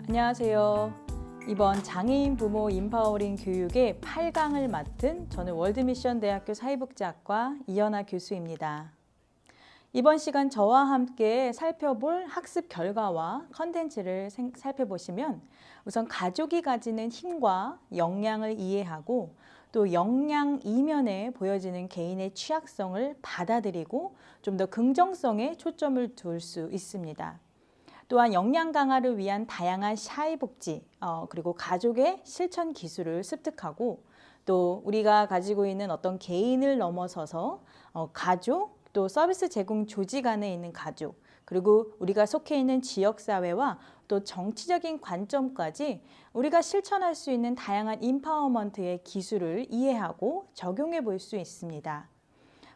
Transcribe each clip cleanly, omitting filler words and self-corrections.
안녕하세요. 이번 장애인 부모 인파워링 교육의 8강을 맡은 저는 월드미션대학교 사회복지학과 이연아 교수입니다. 이번 시간 저와 함께 살펴볼 학습 결과와 컨텐츠를 살펴보시면 우선 가족이 가지는 힘과 역량을 이해하고 또 역량 이면에 보여지는 개인의 취약성을 받아들이고 좀 더 긍정성에 초점을 둘 수 있습니다. 또한 역량 강화를 위한 다양한 사회복지 그리고 가족의 실천 기술을 습득하고 또 우리가 가지고 있는 어떤 개인을 넘어서서 가족 또 서비스 제공 조직 안에 있는 가족 그리고 우리가 속해 있는 지역사회와 또 정치적인 관점까지 우리가 실천할 수 있는 다양한 인파워먼트의 기술을 이해하고 적용해 볼 수 있습니다.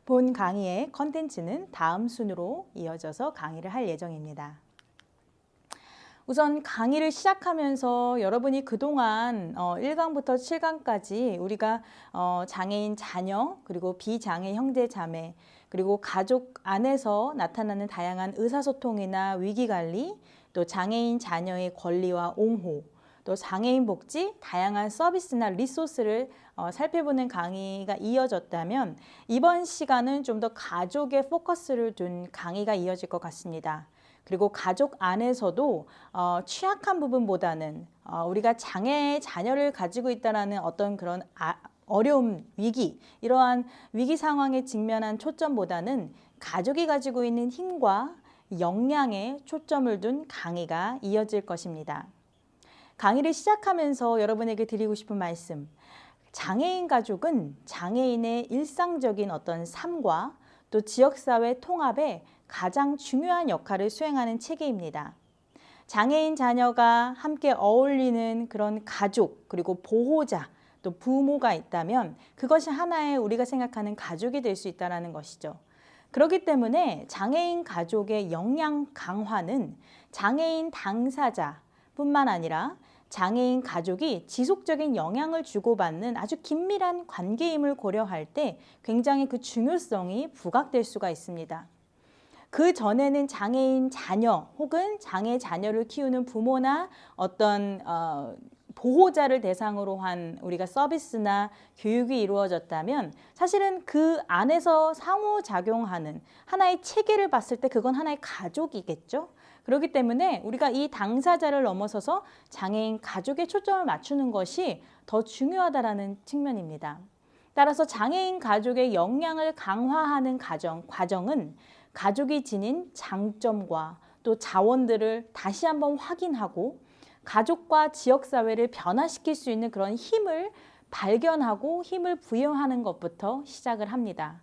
본 강의의 컨텐츠는 다음 순으로 이어져서 강의를 할 예정입니다. 우선 강의를 시작하면서 여러분이 그동안 1강부터 7강까지 우리가 장애인 자녀 그리고 비장애 형제 자매 그리고 가족 안에서 나타나는 다양한 의사소통이나 위기관리 또 장애인 자녀의 권리와 옹호 또 장애인 복지 다양한 서비스나 리소스를 살펴보는 강의가 이어졌다면 이번 시간은 좀 더 가족에 포커스를 둔 강의가 이어질 것 같습니다. 그리고 가족 안에서도 취약한 부분보다는 우리가 장애의 자녀를 가지고 있다는 어떤 그런 어려움, 위기, 이러한 위기 상황에 직면한 초점보다는 가족이 가지고 있는 힘과 역량에 초점을 둔 강의가 이어질 것입니다. 강의를 시작하면서 여러분에게 드리고 싶은 말씀, 장애인 가족은 장애인의 일상적인 어떤 삶과 또 지역사회 통합에 가장 중요한 역할을 수행하는 체계입니다. 장애인 자녀가 함께 어울리는 그런 가족 그리고 보호자 또 부모가 있다면 그것이 하나의 우리가 생각하는 가족이 될 수 있다는 것이죠. 그렇기 때문에 장애인 가족의 역량 강화는 장애인 당사자뿐만 아니라 장애인 가족이 지속적인 영향을 주고받는 아주 긴밀한 관계임을 고려할 때 굉장히 그 중요성이 부각될 수가 있습니다. 그 전에는 장애인 자녀 혹은 장애 자녀를 키우는 부모나 어떤 보호자를 대상으로 한 우리가 서비스나 교육이 이루어졌다면 사실은 그 안에서 상호작용하는 하나의 체계를 봤을 때 그건 하나의 가족이겠죠. 그렇기 때문에 우리가 이 당사자를 넘어서서 장애인 가족에 초점을 맞추는 것이 더 중요하다는 측면입니다. 따라서 장애인 가족의 역량을 강화하는 과정은 가족이 지닌 장점과 또 자원들을 다시 한번 확인하고 가족과 지역사회를 변화시킬 수 있는 그런 힘을 발견하고 힘을 부여하는 것부터 시작을 합니다.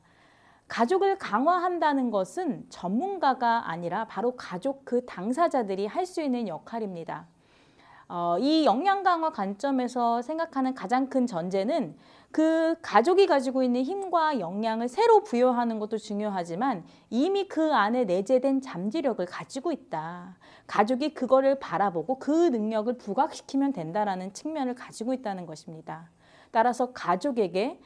가족을 강화한다는 것은 전문가가 아니라 바로 가족 그 당사자들이 할 수 있는 역할입니다. 이 역량 강화 관점에서 생각하는 가장 큰 전제는 그 가족이 가지고 있는 힘과 역량을 새로 부여하는 것도 중요하지만 이미 그 안에 내재된 잠재력을 가지고 있다. 가족이 그거를 바라보고 그 능력을 부각시키면 된다라는 측면을 가지고 있다는 것입니다. 따라서 가족에게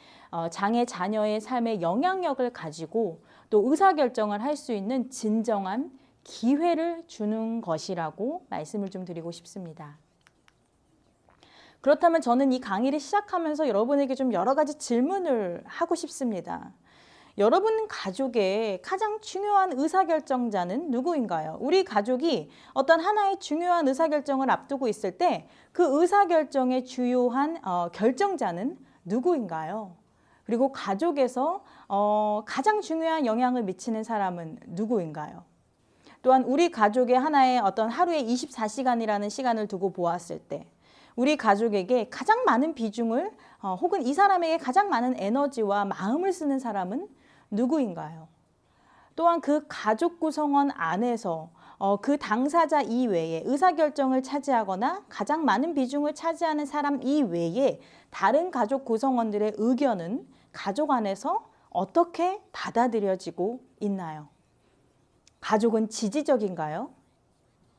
장애 자녀의 삶에 영향력을 가지고 또 의사결정을 할 수 있는 진정한 기회를 주는 것이라고 말씀을 좀 드리고 싶습니다. 그렇다면 저는 이 강의를 시작하면서 여러분에게 좀 여러 가지 질문을 하고 싶습니다. 여러분 가족의 가장 중요한 의사결정자는 누구인가요? 우리 가족이 어떤 하나의 중요한 의사결정을 앞두고 있을 때 그 의사결정의 주요한 결정자는 누구인가요? 그리고 가족에서 가장 중요한 영향을 미치는 사람은 누구인가요? 또한 우리 가족의 하나의 어떤 하루에 24시간이라는 시간을 두고 보았을 때 우리 가족에게 가장 많은 비중을 혹은 이 사람에게 가장 많은 에너지와 마음을 쓰는 사람은 누구인가요? 또한 그 가족 구성원 안에서 그 당사자 이외에 의사결정을 차지하거나 가장 많은 비중을 차지하는 사람 이외에 다른 가족 구성원들의 의견은 가족 안에서 어떻게 받아들여지고 있나요? 가족은 지지적인가요?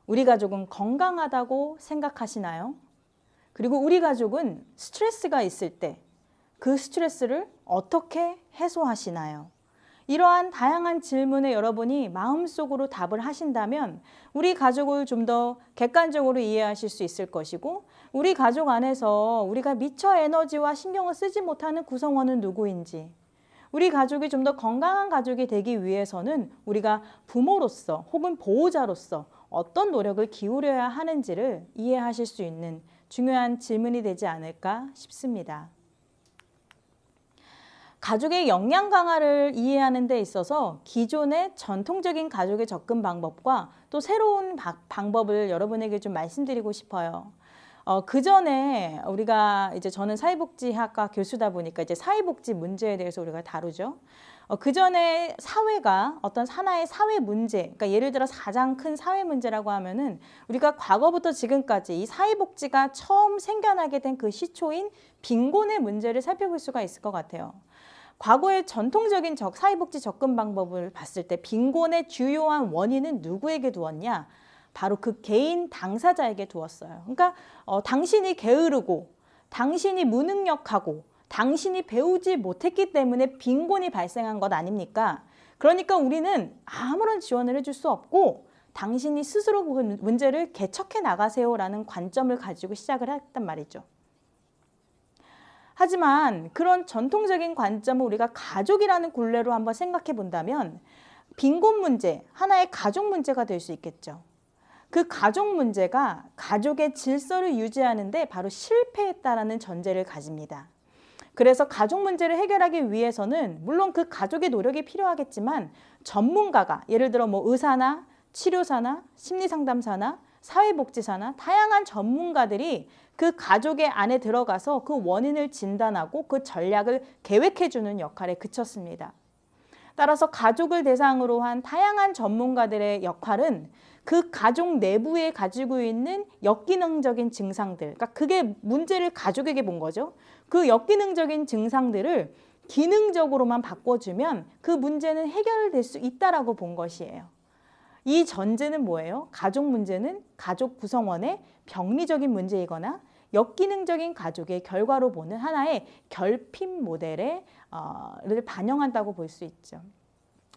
우리 가족은 건강하다고 생각하시나요? 그리고 우리 가족은 스트레스가 있을 때 그 스트레스를 어떻게 해소하시나요? 이러한 다양한 질문에 여러분이 마음속으로 답을 하신다면 우리 가족을 좀 더 객관적으로 이해하실 수 있을 것이고, 우리 가족 안에서 우리가 미처 에너지와 신경을 쓰지 못하는 구성원은 누구인지, 우리 가족이 좀 더 건강한 가족이 되기 위해서는 우리가 부모로서 혹은 보호자로서 어떤 노력을 기울여야 하는지를 이해하실 수 있는 중요한 질문이 되지 않을까 싶습니다. 가족의 역량 강화를 이해하는 데 있어서 기존의 전통적인 가족의 접근 방법과 또 새로운 방법을 여러분에게 좀 말씀드리고 싶어요. 그 전에 우리가 이제 저는 사회복지학과 교수다 보니까 이제 사회복지 문제에 대해서 우리가 다루죠. 그 전에 사회가 어떤 하나의 사회 문제, 그러니까 예를 들어 가장 큰 사회 문제라고 하면은 우리가 과거부터 지금까지 이 사회복지가 처음 생겨나게 된 그 시초인 빈곤의 문제를 살펴볼 수가 있을 것 같아요. 과거의 전통적인 사회복지 접근 방법을 봤을 때 빈곤의 주요한 원인은 누구에게 두었냐? 바로 그 개인 당사자에게 두었어요. 그러니까 당신이 게으르고 당신이 무능력하고 당신이 배우지 못했기 때문에 빈곤이 발생한 것 아닙니까? 그러니까 우리는 아무런 지원을 해줄 수 없고 당신이 스스로 그 문제를 개척해 나가세요라는 관점을 가지고 시작을 했단 말이죠. 하지만 그런 전통적인 관점을 우리가 가족이라는 굴레로 한번 생각해 본다면 빈곤 문제, 하나의 가족 문제가 될 수 있겠죠. 그 가족 문제가 가족의 질서를 유지하는 데 바로 실패했다라는 전제를 가집니다. 그래서 가족 문제를 해결하기 위해서는 물론 그 가족의 노력이 필요하겠지만 전문가가 예를 들어 뭐 의사나 치료사나 심리상담사나 사회복지사나 다양한 전문가들이 그 가족의 안에 들어가서 그 원인을 진단하고 그 전략을 계획해주는 역할에 그쳤습니다. 따라서 가족을 대상으로 한 다양한 전문가들의 역할은 그 가족 내부에 가지고 있는 역기능적인 증상들, 그러니까 그게 문제를 가족에게 본 거죠. 그 역기능적인 증상들을 기능적으로만 바꿔주면 그 문제는 해결될 수 있다라고 본 것이에요. 이 전제는 뭐예요? 가족 문제는 가족 구성원의 병리적인 문제이거나 역기능적인 가족의 결과로 보는 하나의 결핍 모델을 반영한다고 볼 수 있죠.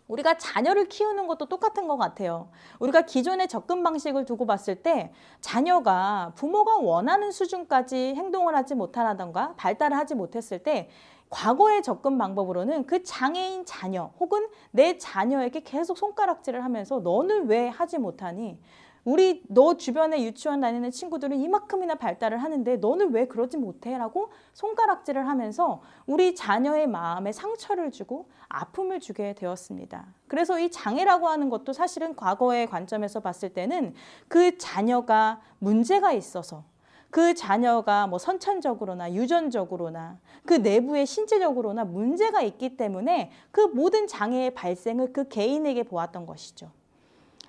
우리가 자녀를 키우는 것도 똑같은 것 같아요. 우리가 기존의 접근 방식을 두고 봤을 때 자녀가 부모가 원하는 수준까지 행동을 하지 못하다던가 발달을 하지 못했을 때 과거의 접근 방법으로는 그 장애인 자녀 혹은 내 자녀에게 계속 손가락질을 하면서 너는 왜 하지 못하니? 너 주변에 유치원 다니는 친구들은 이만큼이나 발달을 하는데 너는 왜 그러지 못해? 라고 손가락질을 하면서 우리 자녀의 마음에 상처를 주고 아픔을 주게 되었습니다. 그래서 이 장애라고 하는 것도 사실은 과거의 관점에서 봤을 때는 그 자녀가 문제가 있어서 그 자녀가 뭐 선천적으로나 유전적으로나 그 내부의 신체적으로나 문제가 있기 때문에 그 모든 장애의 발생을 그 개인에게 보았던 것이죠.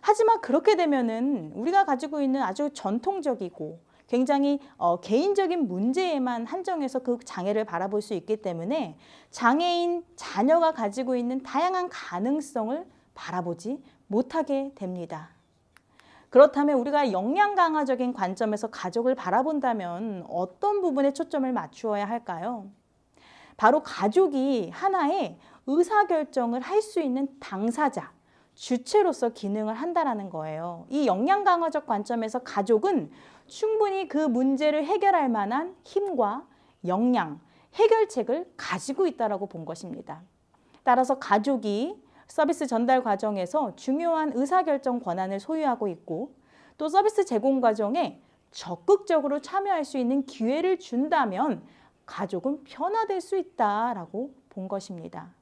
하지만 그렇게 되면은 우리가 가지고 있는 아주 전통적이고 굉장히 개인적인 문제에만 한정해서 그 장애를 바라볼 수 있기 때문에 장애인 자녀가 가지고 있는 다양한 가능성을 바라보지 못하게 됩니다. 그렇다면 우리가 역량 강화적인 관점에서 가족을 바라본다면 어떤 부분에 초점을 맞추어야 할까요? 바로 가족이 하나의 의사결정을 할 수 있는 당사자, 주체로서 기능을 한다는 거예요. 이 역량 강화적 관점에서 가족은 충분히 그 문제를 해결할 만한 힘과 역량, 해결책을 가지고 있다고 본 것입니다. 따라서 가족이 서비스 전달 과정에서 중요한 의사결정 권한을 소유하고 있고 또 서비스 제공 과정에 적극적으로 참여할 수 있는 기회를 준다면 가족은 변화될 수 있다라고 본 것입니다.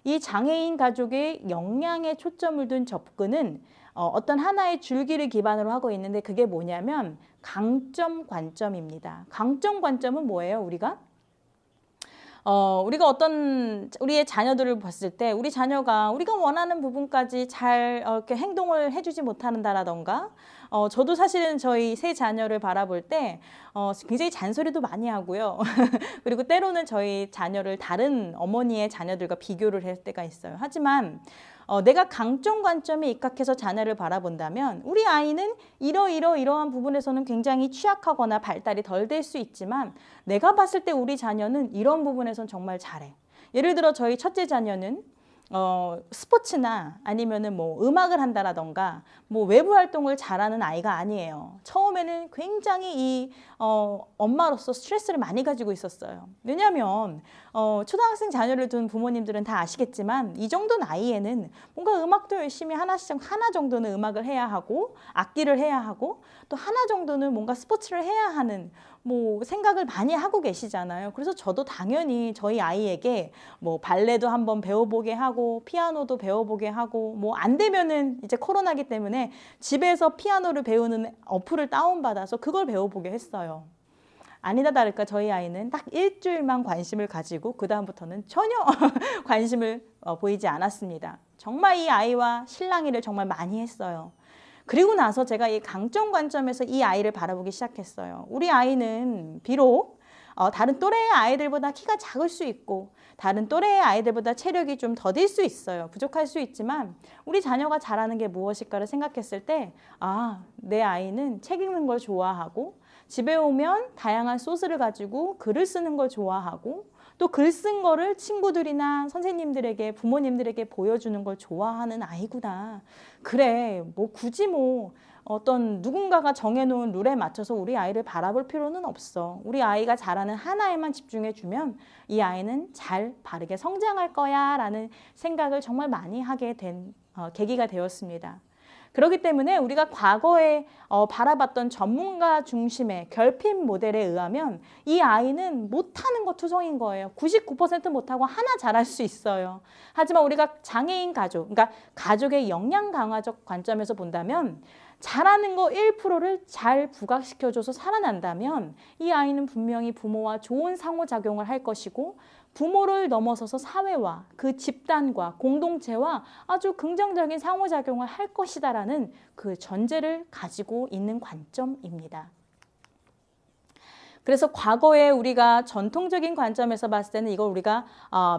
이 장애인 가족의 역량에 초점을 둔 접근은 어떤 하나의 줄기를 기반으로 하고 있는데 그게 뭐냐면 강점 관점입니다. 강점 관점은 뭐예요? 우리가 우리의 자녀들을 봤을 때 우리 자녀가 우리가 원하는 부분까지 잘 이렇게 행동을 해주지 못한다라던가 저도 사실은 저희 세 자녀를 바라볼 때 굉장히 잔소리도 많이 하고요. 그리고 때로는 저희 자녀를 다른 어머니의 자녀들과 비교를 할 때가 있어요. 하지만 내가 강점 관점에 입각해서 자녀를 바라본다면 우리 아이는 이러한 부분에서는 굉장히 취약하거나 발달이 덜 될 수 있지만 내가 봤을 때 우리 자녀는 이런 부분에서는 정말 잘해. 예를 들어 저희 첫째 자녀는 스포츠나 아니면은 뭐 음악을 한다라던가 뭐 외부 활동을 잘하는 아이가 아니에요. 처음에는 굉장히 이 엄마로서 스트레스를 많이 가지고 있었어요. 왜냐하면 초등학생 자녀를 둔 부모님들은 다 아시겠지만 이 정도 나이에는 뭔가 음악도 열심히 하나 정도는 음악을 해야 하고 악기를 해야 하고 또 하나 정도는 뭔가 스포츠를 해야 하는 뭐 생각을 많이 하고 계시잖아요. 그래서 저도 당연히 저희 아이에게 뭐 발레도 한번 배워보게 하고 피아노도 배워보게 하고 뭐 안 되면은 이제 코로나기 때문에 집에서 피아노를 배우는 어플을 다운받아서 그걸 배워보게 했어요. 아니다 다를까 저희 아이는 딱 일주일만 관심을 가지고 그 다음부터는 전혀 관심을 보이지 않았습니다. 정말 이 아이와 실랑이를 정말 많이 했어요. 그리고 나서 제가 이 강점 관점에서 이 아이를 바라보기 시작했어요. 우리 아이는 비록 다른 또래의 아이들보다 키가 작을 수 있고 다른 또래의 아이들보다 체력이 좀 더딜 수 있어요. 부족할 수 있지만 우리 자녀가 잘하는 게 무엇일까를 생각했을 때 내 아이는 책 읽는 걸 좋아하고 집에 오면 다양한 소스를 가지고 글을 쓰는 걸 좋아하고 또 글 쓴 거를 친구들이나 선생님들에게 부모님들에게 보여주는 걸 좋아하는 아이구나. 그래 뭐 굳이 뭐 어떤 누군가가 정해놓은 룰에 맞춰서 우리 아이를 바라볼 필요는 없어. 우리 아이가 잘하는 하나에만 집중해주면 이 아이는 잘 바르게 성장할 거야 라는 생각을 정말 많이 하게 된 계기가 되었습니다. 그렇기 때문에 우리가 과거에 바라봤던 전문가 중심의 결핍 모델에 의하면 이 아이는 못하는 거 투성인 거예요. 99% 못하고 하나 잘할 수 있어요. 하지만 우리가 장애인 가족, 그러니까 가족의 역량 강화적 관점에서 본다면 잘하는 거 1%를 잘 부각시켜줘서 살아난다면 이 아이는 분명히 부모와 좋은 상호작용을 할 것이고 부모를 넘어서서 사회와 그 집단과 공동체와 아주 긍정적인 상호작용을 할 것이다라는 그 전제를 가지고 있는 관점입니다. 그래서 과거에 우리가 전통적인 관점에서 봤을 때는 이걸 우리가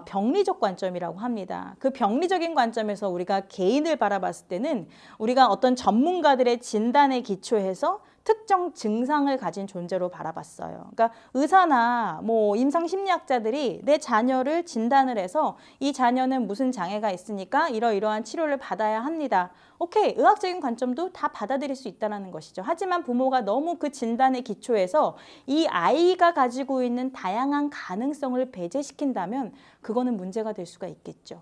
병리적 관점이라고 합니다. 그 병리적인 관점에서 우리가 개인을 바라봤을 때는 우리가 어떤 전문가들의 진단에 기초해서 특정 증상을 가진 존재로 바라봤어요. 그러니까 의사나 뭐 임상심리학자들이 내 자녀를 진단을 해서 이 자녀는 무슨 장애가 있으니까 이러이러한 치료를 받아야 합니다. 오케이, 의학적인 관점도 다 받아들일 수 있다는 것이죠. 하지만 부모가 너무 그 진단에 기초해서 이 아이가 가지고 있는 다양한 가능성을 배제시킨다면 그거는 문제가 될 수가 있겠죠.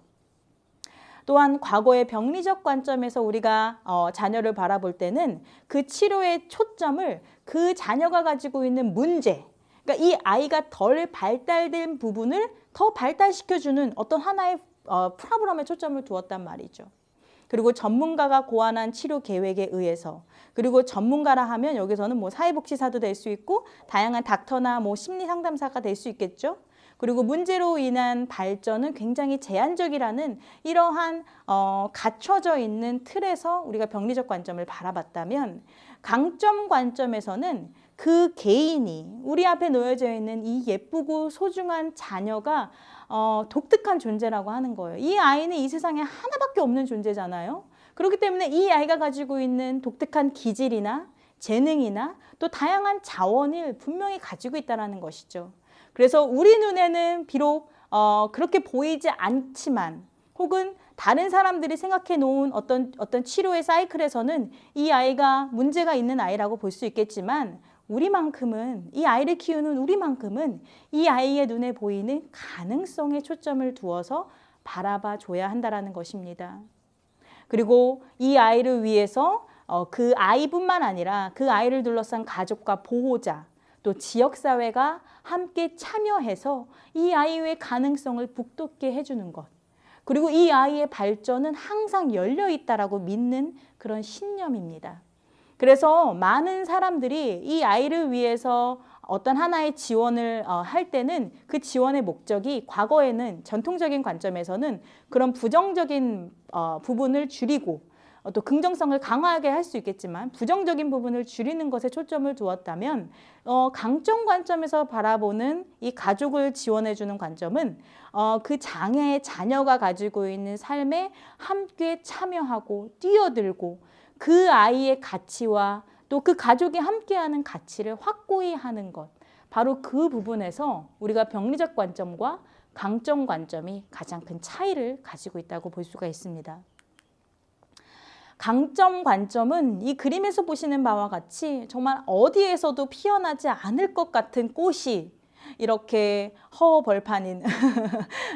또한 과거의 병리적 관점에서 우리가 자녀를 바라볼 때는 그 치료의 초점을 그 자녀가 가지고 있는 문제, 그러니까 이 아이가 덜 발달된 부분을 더 발달시켜주는 어떤 하나의 프로그램에 초점을 두었단 말이죠. 그리고 전문가가 고안한 치료 계획에 의해서 그리고 전문가라 하면 여기서는 뭐 사회복지사도 될 수 있고 다양한 닥터나 뭐 심리상담사가 될 수 있겠죠. 그리고 문제로 인한 발전은 굉장히 제한적이라는 이러한 갖춰져 있는 틀에서 우리가 병리적 관점을 바라봤다면 강점 관점에서는 그 개인이 우리 앞에 놓여져 있는 이 예쁘고 소중한 자녀가 독특한 존재라고 하는 거예요. 이 아이는 이 세상에 하나밖에 없는 존재잖아요. 그렇기 때문에 이 아이가 가지고 있는 독특한 기질이나 재능이나 또 다양한 자원을 분명히 가지고 있다는 것이죠. 그래서 우리 눈에는 비록 그렇게 보이지 않지만 혹은 다른 사람들이 생각해 놓은 어떤 치료의 사이클에서는 이 아이가 문제가 있는 아이라고 볼 수 있겠지만 우리만큼은 이 아이를 키우는 우리만큼은 이 아이의 눈에 보이는 가능성에 초점을 두어서 바라봐 줘야 한다는 것입니다. 그리고 이 아이를 위해서 그 아이뿐만 아니라 그 아이를 둘러싼 가족과 보호자 또 지역사회가 함께 참여해서 이 아이의 가능성을 북돋게 해주는 것. 그리고 이 아이의 발전은 항상 열려 있다라고 믿는 그런 신념입니다. 그래서 많은 사람들이 이 아이를 위해서 어떤 하나의 지원을 할 때는 그 지원의 목적이 과거에는 전통적인 관점에서는 그런 부정적인 부분을 줄이고 또 긍정성을 강화하게 할 수 있겠지만 부정적인 부분을 줄이는 것에 초점을 두었다면 강점 관점에서 바라보는 이 가족을 지원해주는 관점은 그 장애의 자녀가 가지고 있는 삶에 함께 참여하고 뛰어들고 그 아이의 가치와 또 그 가족이 함께하는 가치를 확고히 하는 것. 바로 그 부분에서 우리가 병리적 관점과 강점, 관점이 가장 큰 차이를 가지고 있다고 볼 수가 있습니다. 강점, 관점은 이 그림에서 보시는 바와 같이 정말 어디에서도 피어나지 않을 것 같은 꽃이 이렇게 허벌판인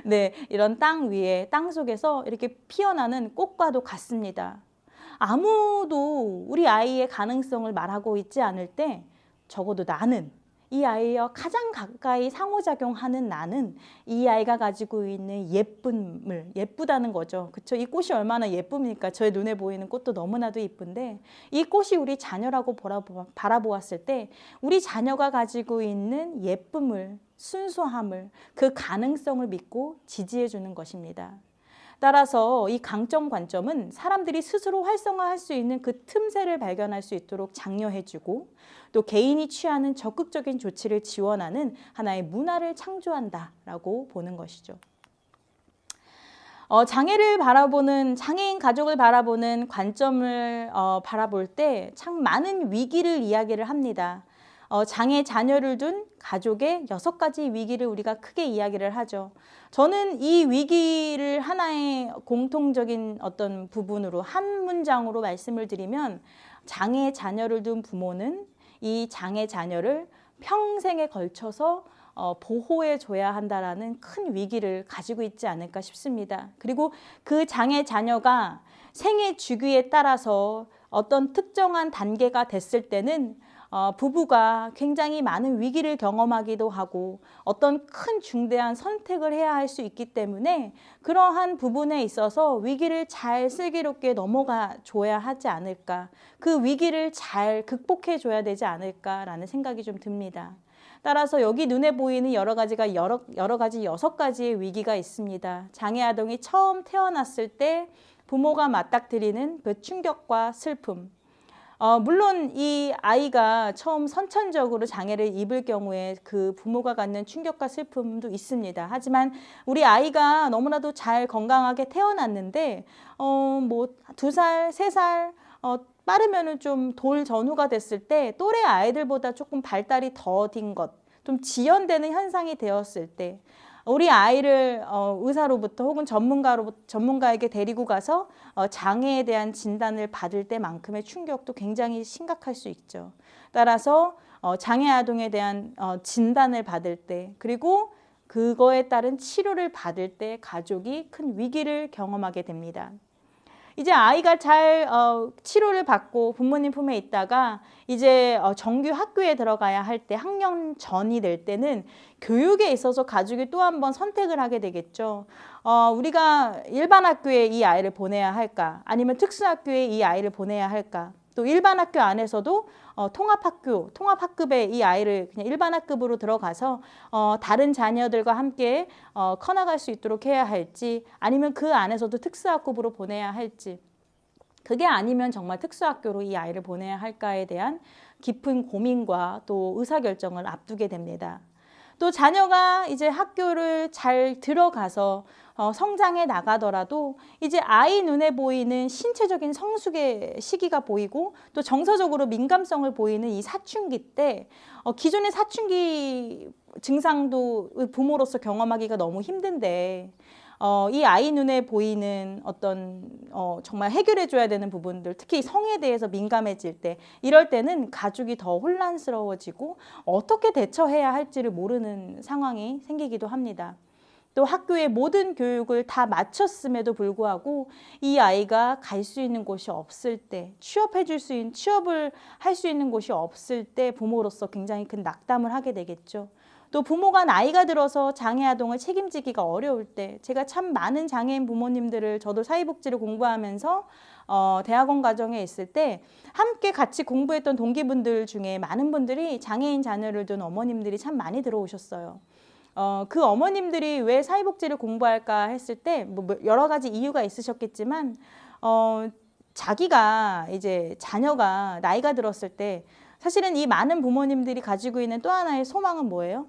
네, 이런 땅 위에, 땅 속에서 이렇게 피어나는 꽃과도 같습니다. 아무도 우리 아이의 가능성을 말하고 있지 않을 때 적어도 나는, 이 아이와 가장 가까이 상호작용하는 나는 이 아이가 가지고 있는 예쁨을, 예쁘다는 거죠. 그쵸? 이 꽃이 얼마나 예쁩니까? 저의 눈에 보이는 꽃도 너무나도 예쁜데 이 꽃이 우리 자녀라고 바라보았을 때 우리 자녀가 가지고 있는 예쁨을, 순수함을, 그 가능성을 믿고 지지해 주는 것입니다. 따라서 이 강점, 관점은 사람들이 스스로 활성화할 수 있는 그 틈새를 발견할 수 있도록 장려해주고 또 개인이 취하는 적극적인 조치를 지원하는 하나의 문화를 창조한다라고 보는 것이죠. 장애를 바라보는, 장애인 가족을 바라보는 관점을 바라볼 때 참 많은 위기를 이야기를 합니다. 장애 자녀를 둔 가족의 6가지 위기를 우리가 크게 이야기를 하죠. 저는 이 위기를 하나의 공통적인 어떤 부분으로, 한 문장으로 말씀을 드리면, 장애 자녀를 둔 부모는 이 장애 자녀를 평생에 걸쳐서 보호해 줘야 한다라는 큰 위기를 가지고 있지 않을까 싶습니다. 그리고 그 장애 자녀가 생애 주기에 따라서 어떤 특정한 단계가 됐을 때는 부부가 굉장히 많은 위기를 경험하기도 하고 어떤 큰 중대한 선택을 해야 할 수 있기 때문에 그러한 부분에 있어서 위기를 잘 슬기롭게 넘어가 줘야 하지 않을까, 그 위기를 잘 극복해 줘야 되지 않을까라는 생각이 좀 듭니다. 따라서 여기 눈에 보이는 여러 가지 6가지의 위기가 있습니다. 장애 아동이 처음 태어났을 때 부모가 맞닥뜨리는 그 충격과 슬픔, 물론 이 아이가 처음 선천적으로 장애를 입을 경우에 그 부모가 갖는 충격과 슬픔도 있습니다. 하지만 우리 아이가 너무나도 잘 건강하게 태어났는데 뭐 2살, 3살 빠르면은 좀 돌 전후가 됐을 때 또래 아이들보다 조금 발달이 더딘 것, 좀 지연되는 현상이 되었을 때 우리 아이를 의사로부터 혹은 전문가에게 데리고 가서 장애에 대한 진단을 받을 때만큼의 충격도 굉장히 심각할 수 있죠. 따라서 장애 아동에 대한 진단을 받을 때, 그리고 그거에 따른 치료를 받을 때 가족이 큰 위기를 경험하게 됩니다. 이제 아이가 잘 치료를 받고 부모님 품에 있다가 이제 정규 학교에 들어가야 할 때, 학년 전이 될 때는 교육에 있어서 가족이 또 한 번 선택을 하게 되겠죠. 우리가 일반 학교에 이 아이를 보내야 할까? 아니면 특수학교에 이 아이를 보내야 할까? 또 일반 학교 안에서도 통합학교, 통합학급에 이 아이를 그냥 일반 학급으로 들어가서 다른 자녀들과 함께 커나갈 수 있도록 해야 할지, 아니면 그 안에서도 특수학급으로 보내야 할지, 그게 아니면 정말 특수학교로 이 아이를 보내야 할까에 대한 깊은 고민과 또 의사결정을 앞두게 됩니다. 또 자녀가 이제 학교를 잘 들어가서 성장해 나가더라도 이제 아이 눈에 보이는 신체적인 성숙의 시기가 보이고 또 정서적으로 민감성을 보이는 이 사춘기 때 기존의 사춘기 증상도 부모로서 경험하기가 너무 힘든데 이 아이 눈에 보이는 어떤 정말 해결해 줘야 되는 부분들, 특히 성에 대해서 민감해질 때, 이럴 때는 가족이 더 혼란스러워지고 어떻게 대처해야 할지를 모르는 상황이 생기기도 합니다. 또 학교의 모든 교육을 다 마쳤음에도 불구하고 이 아이가 갈 수 있는 곳이 없을 때, 취업을 할 수 있는 곳이 없을 때 부모로서 굉장히 큰 낙담을 하게 되겠죠. 또 부모가 나이가 들어서 장애 아동을 책임지기가 어려울 때, 제가 참 많은 장애인 부모님들을, 저도 사회복지를 공부하면서 대학원 과정에 있을 때 함께 같이 공부했던 동기분들 중에 많은 분들이 장애인 자녀를 둔 어머님들이 참 많이 들어오셨어요. 그 어머님들이 왜 사회복지를 공부할까 했을 때 뭐 여러 가지 이유가 있으셨겠지만 자기가 이제 자녀가 나이가 들었을 때 사실은 이 많은 부모님들이 가지고 있는 또 하나의 소망은 뭐예요?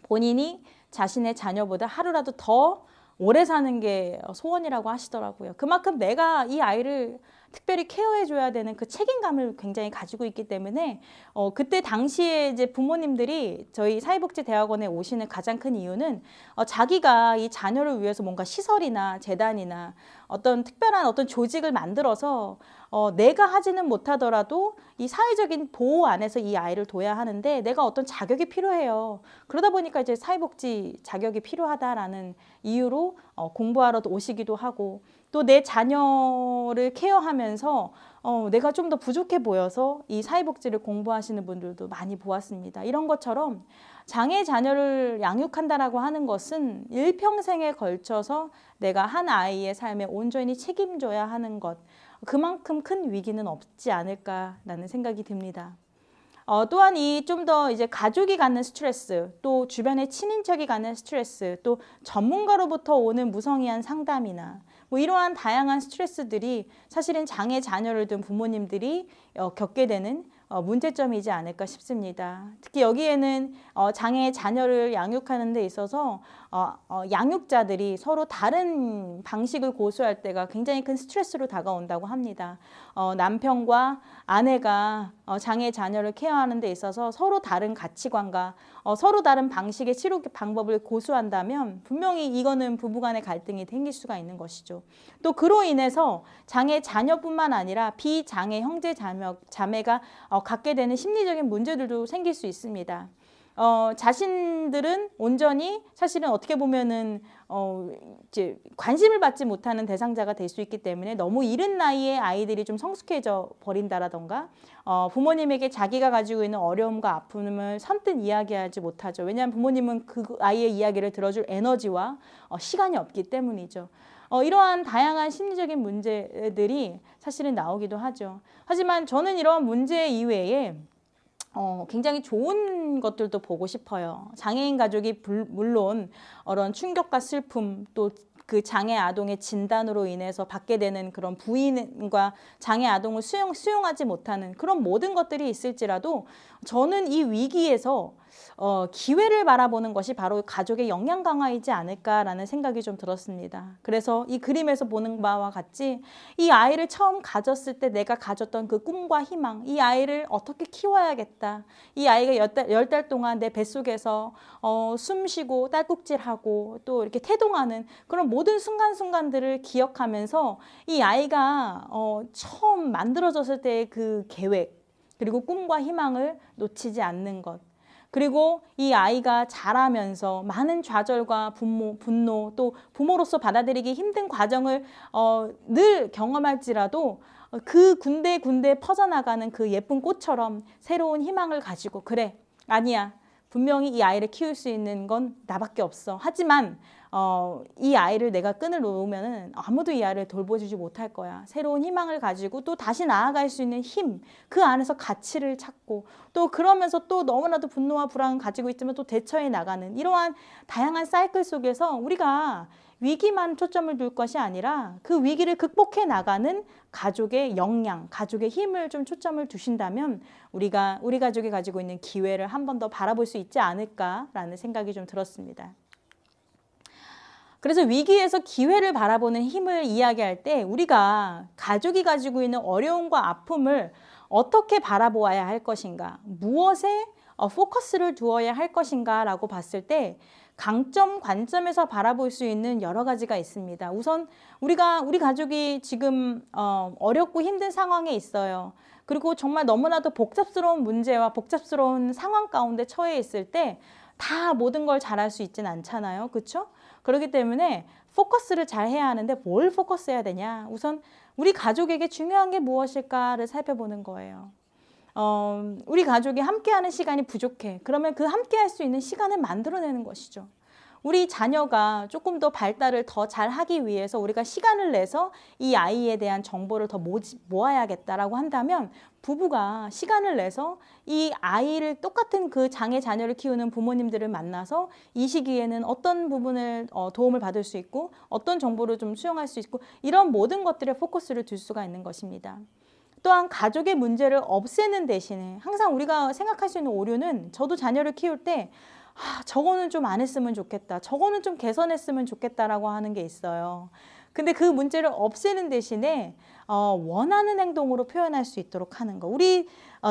본인이 자신의 자녀보다 하루라도 더 오래 사는 게 소원이라고 하시더라고요. 그만큼 내가 이 아이를 특별히 케어해줘야 되는 그 책임감을 굉장히 가지고 있기 때문에 그때 당시에 이제 부모님들이 저희 사회복지대학원에 오시는 가장 큰 이유는 자기가 이 자녀를 위해서 뭔가 시설이나 재단이나 어떤 특별한 어떤 조직을 만들어서 내가 하지는 못하더라도 이 사회적인 보호 안에서 이 아이를 둬야 하는데 내가 어떤 자격이 필요해요. 그러다 보니까 이제 사회복지 자격이 필요하다라는 이유로 공부하러 오시기도 하고 또 내 자녀를 케어하면서 내가 좀 더 부족해 보여서 이 사회복지를 공부하시는 분들도 많이 보았습니다. 이런 것처럼 장애 자녀를 양육한다라고 하는 것은 일평생에 걸쳐서 내가 한 아이의 삶에 온전히 책임져야 하는 것, 그만큼 큰 위기는 없지 않을까라는 생각이 듭니다. 또한 이 좀 더 이제 가족이 갖는 스트레스, 또 주변의 친인척이 갖는 스트레스, 또 전문가로부터 오는 무성의한 상담이나 뭐 이러한 다양한 스트레스들이 사실은 장애 자녀를 둔 부모님들이 겪게 되는 문제점이지 않을까 싶습니다. 특히 여기에는 장애 자녀를 양육하는 데 있어서 양육자들이 서로 다른 방식을 고수할 때가 굉장히 큰 스트레스로 다가온다고 합니다. 남편과 아내가 장애 자녀를 케어하는 데 있어서 서로 다른 가치관과 서로 다른 방식의 치료 방법을 고수한다면 분명히 이거는 부부간의 갈등이 생길 수가 있는 것이죠. 또 그로 인해서 장애 자녀뿐만 아니라 비장애 형제 자매가 갖게 되는 심리적인 문제들도 생길 수 있습니다. 자신들은 온전히 사실은 어떻게 보면은 이제 관심을 받지 못하는 대상자가 될 수 있기 때문에 너무 이른 나이에 아이들이 좀 성숙해져 버린다라던가 부모님에게 자기가 가지고 있는 어려움과 아픔을 선뜻 이야기하지 못하죠. 왜냐하면 부모님은 그 아이의 이야기를 들어줄 에너지와 시간이 없기 때문이죠. 이러한 다양한 심리적인 문제들이 사실은 나오기도 하죠. 하지만 저는 이러한 문제 이외에 굉장히 좋은 것들도 보고 싶어요. 장애인 가족이 물론 이런 충격과 슬픔, 또 그 장애 아동의 진단으로 인해서 받게 되는 그런 부인과 장애 아동을 수용하지 못하는 그런 모든 것들이 있을지라도 저는 이 위기에서 기회를 바라보는 것이 바로 가족의 역량 강화이지 않을까라는 생각이 좀 들었습니다. 그래서 이 그림에서 보는 바와 같이 이 아이를 처음 가졌을 때 내가 가졌던 그 꿈과 희망, 이 아이를 어떻게 키워야겠다. 이 아이가 10달 동안 내 뱃속에서 숨쉬고 딸꾹질하고 또 이렇게 태동하는 그런 모든 순간순간들을 기억하면서 이 아이가 처음 만들어졌을 때의 그 계획 그리고 꿈과 희망을 놓치지 않는 것. 그리고 이 아이가 자라면서 많은 좌절과 분노, 또 부모로서 받아들이기 힘든 과정을 늘 경험할지라도 그 군데군데 퍼져나가는 그 예쁜 꽃처럼 새로운 희망을 가지고 그래, 아니야. 분명히 이 아이를 키울 수 있는 건 나밖에 없어. 하지만 이 아이를 내가 끈을 놓으면 아무도 이 아이를 돌보주지 못할 거야. 새로운 희망을 가지고 또 다시 나아갈 수 있는 힘, 그 안에서 가치를 찾고 또 그러면서 또 너무나도 분노와 불안을 가지고 있지만 또 대처해 나가는 이러한 다양한 사이클 속에서 우리가 위기만 초점을 둘 것이 아니라 그 위기를 극복해 나가는 가족의 역량, 가족의 힘을 좀 초점을 두신다면 우리 가족이 가지고 있는 기회를 한 번 더 바라볼 수 있지 않을까라는 생각이 좀 들었습니다. 그래서 위기에서 기회를 바라보는 힘을 이야기할 때 우리가 가족이 가지고 있는 어려움과 아픔을 어떻게 바라보아야 할 것인가, 무엇에 포커스를 두어야 할 것인가 라고 봤을 때 강점, 관점에서 바라볼 수 있는 여러 가지가 있습니다. 우선 우리 가족이 지금 어렵고 힘든 상황에 있어요. 그리고 정말 너무나도 복잡스러운 문제와 복잡스러운 상황 가운데 처해 있을 때 다 모든 걸 잘할 수 있진 않잖아요. 그렇죠? 그렇기 때문에 포커스를 잘 해야 하는데 뭘 포커스해야 되냐? 우선 우리 가족에게 중요한 게 무엇일까를 살펴보는 거예요. 우리 가족이 함께하는 시간이 부족해. 그러면 그 함께할 수 있는 시간을 만들어내는 것이죠. 우리 자녀가 조금 더 발달을 더 잘하기 위해서 우리가 시간을 내서 이 아이에 대한 정보를 더 모아야겠다라고 한다면 부부가 시간을 내서 이 아이를 똑같은 그 장애 자녀를 키우는 부모님들을 만나서 이 시기에는 어떤 부분을 도움을 받을 수 있고 어떤 정보를 좀 수용할 수 있고 이런 모든 것들에 포커스를 둘 수가 있는 것입니다. 또한 가족의 문제를 없애는 대신에 항상 우리가 생각할 수 있는 오류는 저도 자녀를 키울 때 저거는 좀 안 했으면 좋겠다. 저거는 좀 개선했으면 좋겠다라고 하는 게 있어요. 근데 그 문제를 없애는 대신에 원하는 행동으로 표현할 수 있도록 하는 거.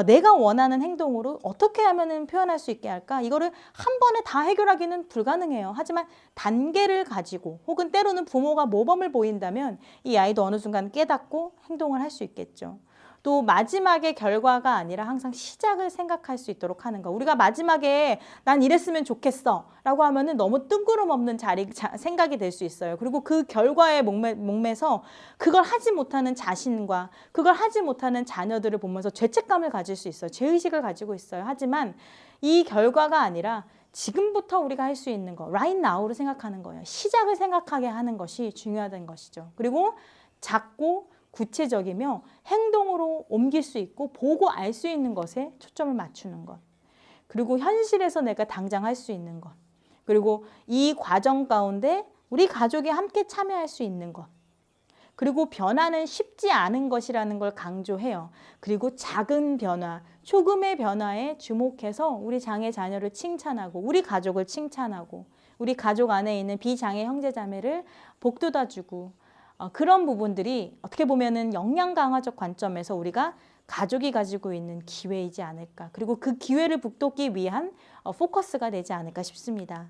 내가 원하는 행동으로 어떻게 하면은 표현할 수 있게 할까? 이거를 한 번에 다 해결하기는 불가능해요. 하지만 단계를 가지고 혹은 때로는 부모가 모범을 보인다면 이 아이도 어느 순간 깨닫고 행동을 할 수 있겠죠. 또 마지막의 결과가 아니라 항상 시작을 생각할 수 있도록 하는 거. 우리가 마지막에 난 이랬으면 좋겠어 라고 하면은 너무 뜬구름 없는 생각이 될 수 있어요. 그리고 그 결과에 목매서 그걸 하지 못하는 자신과 그걸 하지 못하는 자녀들을 보면서 죄책감을 가질 수 있어요. 죄의식을 가지고 있어요. 하지만 이 결과가 아니라 지금부터 우리가 할 수 있는 거, right now를 생각하는 거예요. 시작을 생각하게 하는 것이 중요하다는 것이죠. 그리고 작고 구체적이며 행동으로 옮길 수 있고 보고 알 수 있는 것에 초점을 맞추는 것. 그리고 현실에서 내가 당장 할 수 있는 것. 그리고 이 과정 가운데 우리 가족이 함께 참여할 수 있는 것. 그리고 변화는 쉽지 않은 것이라는 걸 강조해요. 그리고 작은 변화, 조금의 변화에 주목해서 우리 장애 자녀를 칭찬하고 우리 가족을 칭찬하고 우리 가족 안에 있는 비장애 형제자매를 복돋아주고 그런 부분들이 어떻게 보면은 역량 강화적 관점에서 우리가 가족이 가지고 있는 기회이지 않을까. 그리고 그 기회를 북돋기 위한 포커스가 되지 않을까 싶습니다.